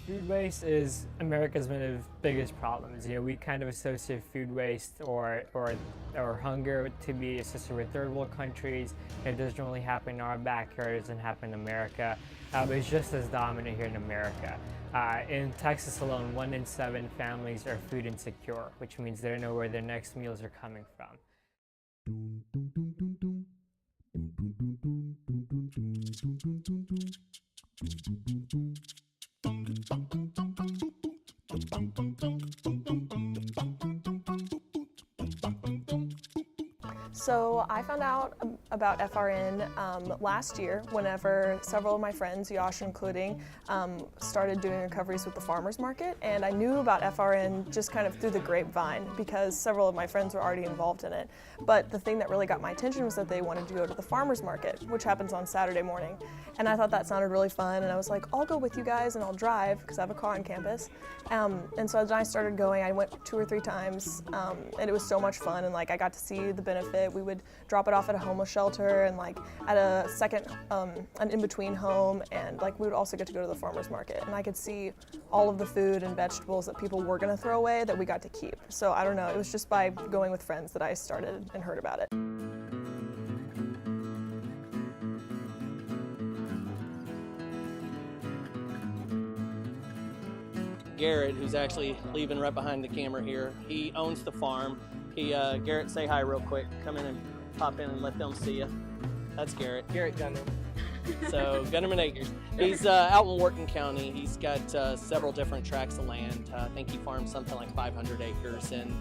Food waste is America's one of the biggest problems. We kind of associate food waste or hunger to be associated with third world countries. It doesn't really happen in our backyard. It doesn't happen in America, but it's just as dominant here in America. In Texas alone, 1 in 7 families are food insecure, which means they don't know where their next meals are coming from. So I found out about FRN last year whenever several of my friends, Yosh including, started doing recoveries with the farmers market, and I knew about FRN just kind of through the grapevine because several of my friends were already involved in it. But the thing that really got my attention was that they wanted to go to the farmers market, which happens on Saturday morning. And I thought that sounded really fun, and I was like, I'll go with you guys and I'll drive because I have a car on campus. And so as I started going, I went 2 or 3 times, and it was so much fun, and like I got to see the benefit. We would drop it off at a homeless shelter and like at a second, an in-between home, and like we would also get to go to the farmers market, and I could see all of the food and vegetables that people were gonna throw away that we got to keep. So I don't know, it was just by going with friends that I started and heard about it. Garrett, who's actually leaving right behind the camera here, he owns the farm. Garrett, say hi real quick. Come in and pop in and let them see you. That's Garrett. Garrett Gunderman. So Gunderman Acres. He's out in Wharton County. He's got several different tracts of land. I think he farms something like 500 acres. And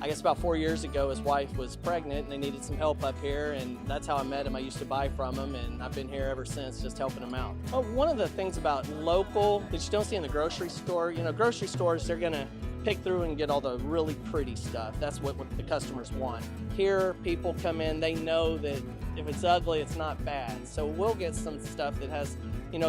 I guess about 4 years ago, his wife was pregnant and they needed some help up here, and that's how I met him. I used to buy from him, and I've been here ever since, just helping him out. Well, one of the things about local that you don't see in the grocery store, grocery stores, they're gonna pick through and get all the really pretty stuff. That's what the customers want. Here, people come in, they know that if it's ugly, it's not bad. So we'll get some stuff that has,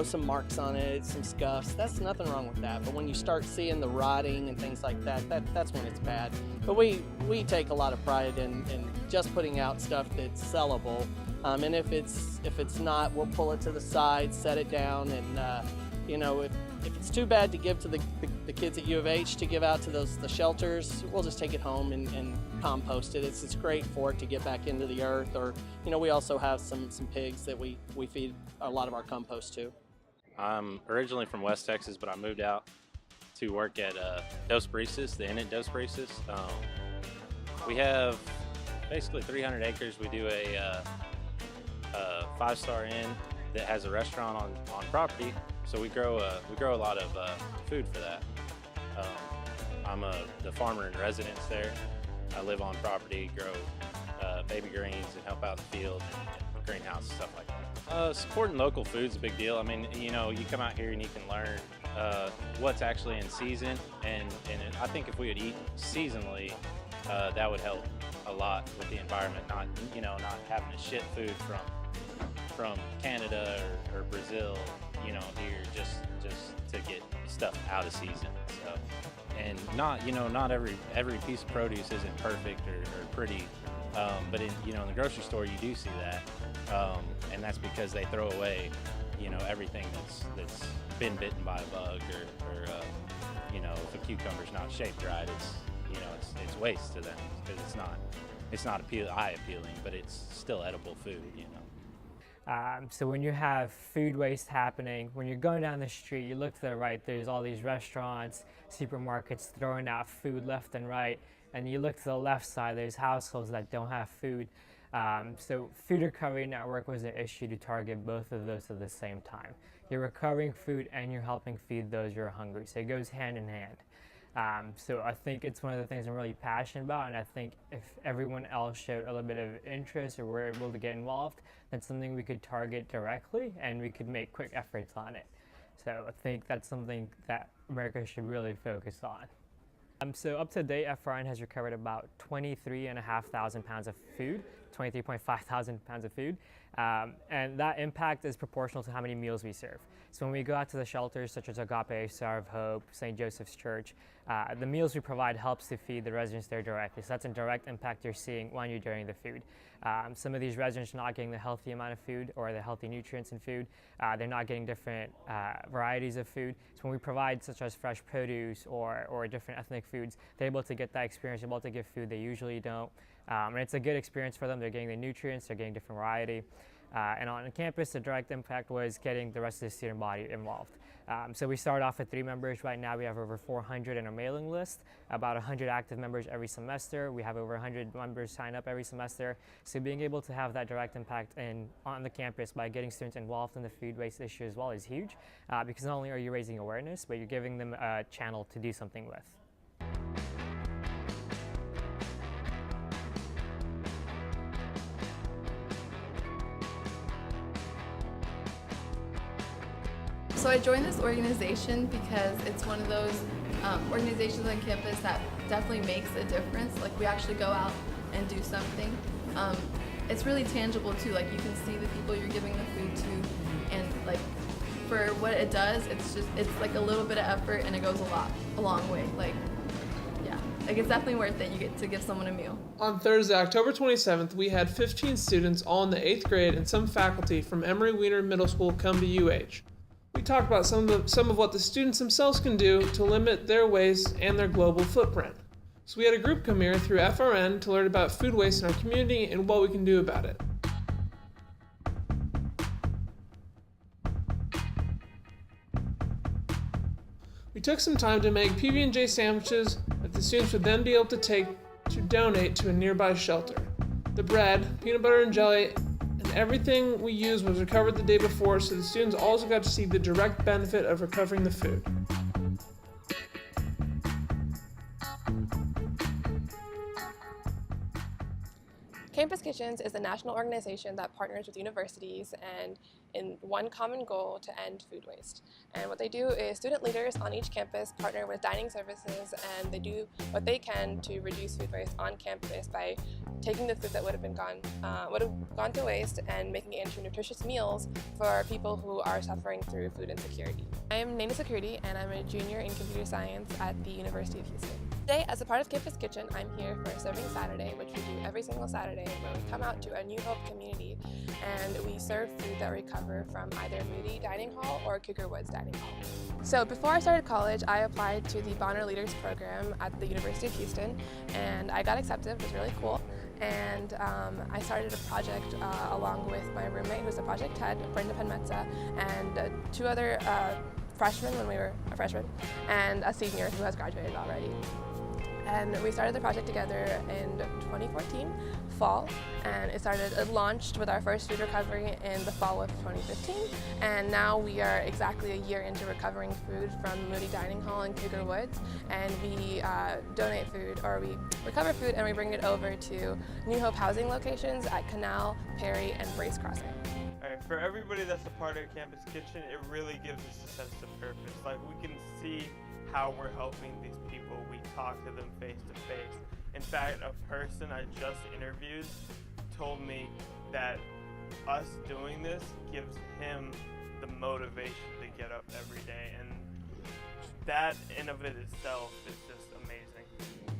some marks on it, some scuffs. That's nothing wrong with that. But when you start seeing the rotting and things like that, that's when it's bad. But we take a lot of pride in just putting out stuff that's sellable. And if it's not, we'll pull it to the side, set it down, and if it's too bad to give to the kids at U of H to give out to the shelters, we'll just take it home and compost it. It's great for it to get back into the earth. Or we also have some pigs that we feed a lot of our compost to. I'm originally from West Texas, but I moved out to work at Dos Brisas, the Inn at Dos Brisas. We have basically 300 acres. We do a 5-star inn that has a restaurant on property. So we grow a lot of food for that. I'm the farmer in residence there. I live on property, grow baby greens, and help out in the field and greenhouse and stuff like that. Supporting local food is a big deal. I mean, you come out here and you can learn what's actually in season, and I think if we would eat seasonally, that would help a lot with the environment. Not having to ship food from Canada or Brazil, here just to get stuff out of season. So, and not every piece of produce isn't perfect or pretty, but in the grocery store you do see that, and that's because they throw away everything that's been bitten by a bug or if a cucumber's not shaped right, it's waste to them because it's not eye appealing, but it's still edible food. So when you have food waste happening, when you're going down the street, you look to the right, there's all these restaurants, supermarkets throwing out food left and right, and you look to the left side, there's households that don't have food. So Food Recovery Network was an issue to target both of those at the same time. You're recovering food and you're helping feed those who are hungry, so it goes hand in hand. So I think it's one of the things I'm really passionate about, and I think if everyone else showed a little bit of interest or were able to get involved, that's something we could target directly and we could make quick efforts on it. So I think that's something that America should really focus on. So up to date, FRN has recovered about 23,500 pounds of food, 23,500 pounds of food. And that impact is proportional to how many meals we serve. So when we go out to the shelters such as Agape, Star of Hope, St. Joseph's Church, the meals we provide helps to feed the residents there directly. So that's a direct impact you're seeing when you're doing the food. Some of these residents are not getting the healthy amount of food or the healthy nutrients in food. They're not getting different varieties of food. So when we provide such as fresh produce or different ethnic foods, they're able to get that experience, they're able to give food they usually don't. And it's a good experience for them. They're getting the nutrients, they're getting different variety. And on campus, the direct impact was getting the rest of the student body involved. So we started off with 3 members. Right now we have over 400 in our mailing list, about 100 active members every semester. We have over 100 members sign up every semester. So being able to have that direct impact on the campus by getting students involved in the food waste issue as well is huge, because not only are you raising awareness, but you're giving them a channel to do something with. So I joined this organization because it's one of those organizations on campus that definitely makes a difference. Like, we actually go out and do something. It's really tangible too. Like, you can see the people you're giving the food to, and like, for what it does, it's like a little bit of effort and it goes a long way. Like, yeah, like, it's definitely worth it. You get to give someone a meal. On Thursday, October 27th, we had 15 students, all in the 8th grade, and some faculty from Emery Weiner Middle School come to UH. We talked about some of what the students themselves can do to limit their waste and their global footprint. So we had a group come here through FRN to learn about food waste in our community and what we can do about it. We took some time to make PB&J sandwiches that the students would then be able to take to donate to a nearby shelter. The bread, peanut butter and jelly, and everything we used was recovered the day before, so the students also got to see the direct benefit of recovering the food. Campus Kitchens is a national organization that partners with universities and in one common goal to end food waste. And what they do is student leaders on each campus partner with dining services, and they do what they can to reduce food waste on campus by taking the food that would have gone to waste and making it into nutritious meals for people who are suffering through food insecurity. I am Naina Security, and I'm a junior in computer science at the University of Houston. Today, as a part of Campus Kitchen, I'm here for Serving Saturday, which we do every single Saturday, where we come out to a New Hope community and we serve food that we recover from either Moody Dining Hall or Cougar Woods Dining Hall. So before I started college, I applied to the Bonner Leaders Program at the University of Houston, and I got accepted, which was really cool. And I started a project along with my roommate, who's the project head, Brenda Penmetza, and 2 other freshmen when we were a freshman, and a senior who has graduated already. And we started the project together in 2014, fall, and it launched with our first food recovery in the fall of 2015, and now we are exactly a year into recovering food from Moody Dining Hall in Cougar Woods, and we donate food, or we recover food and we bring it over to New Hope housing locations at Canal, Perry, and Brace Crossing. Alright, for everybody that's a part of Campus Kitchen, it really gives us a sense of purpose. Like, we can see how we're helping these people. We talk to them face to face. In fact, a person I just interviewed told me that us doing this gives him the motivation to get up every day, and that in of it itself is just amazing.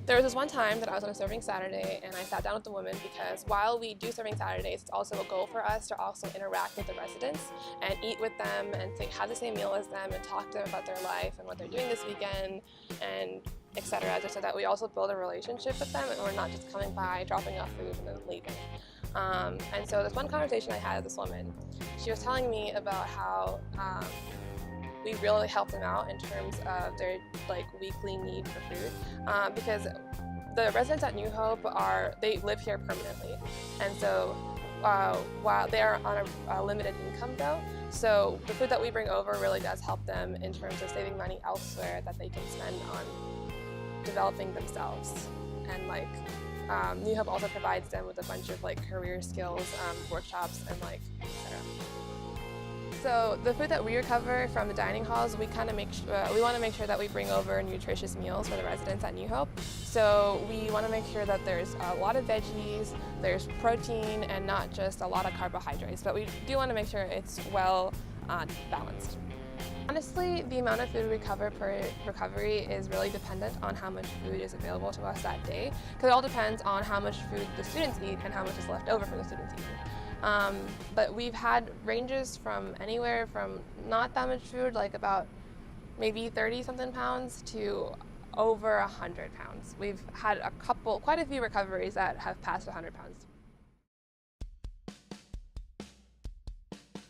There was this one time that I was on a Serving Saturday, and I sat down with the women because while we do Serving Saturdays, it's also a goal for us to also interact with the residents and eat with them and have the same meal as them and talk to them about their life and what they're doing this weekend and etc. Just so that we also build a relationship with them and we're not just coming by, dropping off food and then leaving. And so this one conversation I had with this woman, she was telling me about how we really help them out in terms of their weekly need for food, because the residents at New Hope they live here permanently, and so while they are on a limited income though, so the food that we bring over really does help them in terms of saving money elsewhere that they can spend on developing themselves. And New Hope also provides them with a bunch of career skills workshops and etc. So the food that we recover from the dining halls, we want to make sure that we bring over nutritious meals for the residents at New Hope. So we want to make sure that there's a lot of veggies, there's protein, and not just a lot of carbohydrates. But we do want to make sure it's well balanced. Honestly, the amount of food we recover per recovery is really dependent on how much food is available to us that day, because it all depends on how much food the students eat and how much is left over for the students eating. But we've had ranges from anywhere from not that much food, like about maybe 30-something pounds, to over 100 pounds. We've had quite a few recoveries that have passed 100 pounds.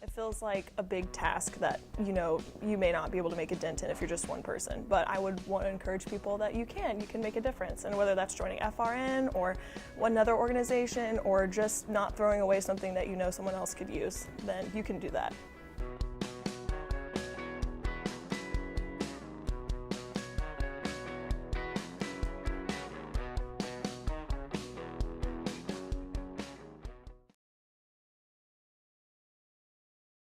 It feels like a big task that, you may not be able to make a dent in if you're just one person, but I would want to encourage people that you can make a difference. And whether that's joining FRN or another organization or just not throwing away something that someone else could use, then you can do that.